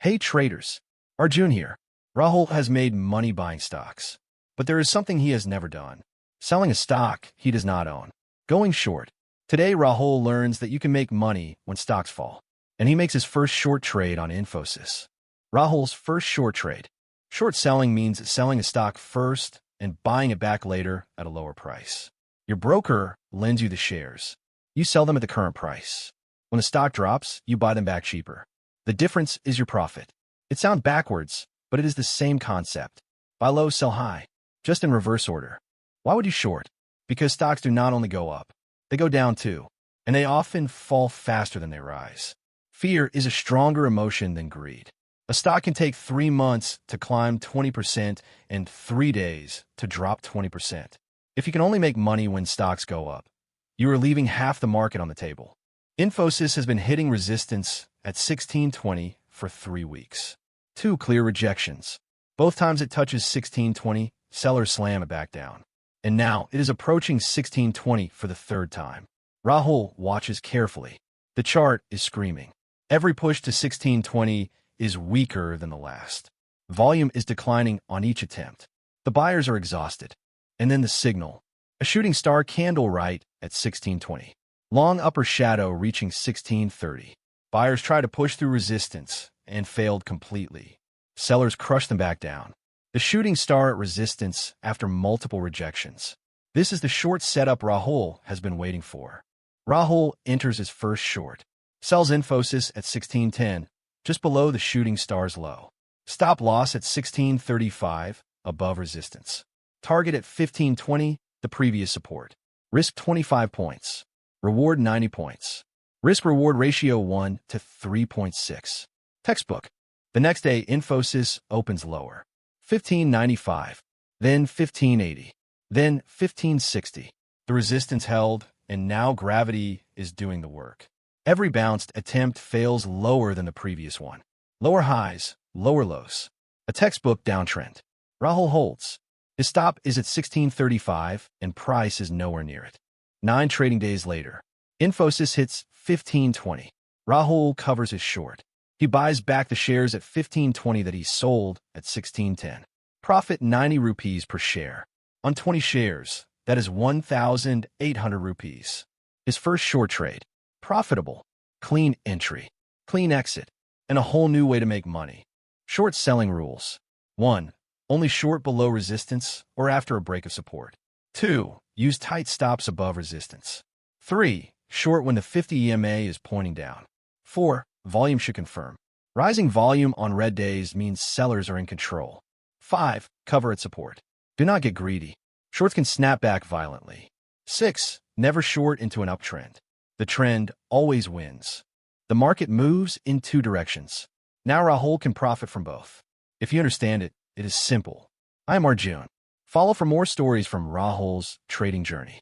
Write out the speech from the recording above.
Hey traders, Arjun here. Rahul has made money buying stocks, but there is something he has never done. Selling a stock he does not own. Going short. Today Rahul learns that you can make money when stocks fall, and he makes his first short trade on Infosys. Rahul's first short trade. Short selling means selling a stock first and buying it back later at a lower price. Your broker lends you the shares. You sell them at the current price. When the stock drops, you buy them back cheaper. The difference is your profit. It sounds backwards, but it is the same concept. Buy low, sell high, just in reverse order. Why would you short? Because stocks do not only go up, they go down too, and they often fall faster than they rise. Fear is a stronger emotion than greed. A stock can take 3 months to climb 20% and 3 days to drop 20%. If you can only make money when stocks go up, you are leaving half the market on the table. Infosys has been hitting resistance at 1620 for 3 weeks. 2 clear rejections. Both times it touches 1620, sellers slam it back down. And now it is approaching 1620 for the 3rd time. Rahul watches carefully. The chart is screaming. Every push to 1620 is weaker than the last. Volume is declining on each attempt. The buyers are exhausted. And then the signal. A shooting star candle right at 1620. Long upper shadow reaching 1630. Buyers try to push through resistance and failed completely. Sellers crush them back down. The shooting star at resistance after multiple rejections. This is the short setup Rahul has been waiting for. Rahul enters his first short. Sells Infosys at 1610, just below the shooting star's low. Stop loss at 1635, above resistance. Target at 1520, the previous support. Risk 25 points. Reward 90 points. Risk-reward ratio 1 to 3.6. Textbook. The next day, Infosys opens lower. 1595. Then 1580. Then 1560. The resistance held, and now gravity is doing the work. Every bounced attempt fails lower than the previous one. Lower highs, lower lows. A textbook downtrend. Rahul holds. His stop is at 1635, and price is nowhere near it. 9 trading days later, Infosys hits 1520. Rahul covers his short. He buys back the shares at 1520 that he sold at 1610. Profit 90 rupees per share. On 20 shares, that is 1,800 rupees. His first short trade. Profitable. Clean entry. Clean exit. And a whole new way to make money. Short selling rules. 1. Only short below resistance or after a break of support. 2. Use tight stops above resistance. 3. Short when the 50 EMA is pointing down. 4. Volume should confirm. Rising volume on red days means sellers are in control. 5. Cover at support. Do not get greedy. Shorts can snap back violently. 6. Never short into an uptrend. The trend always wins. The market moves in 2 directions. Now Rahul can profit from both. If you understand it, it is simple. I am Arjun. Follow for more stories from Rahul's trading journey.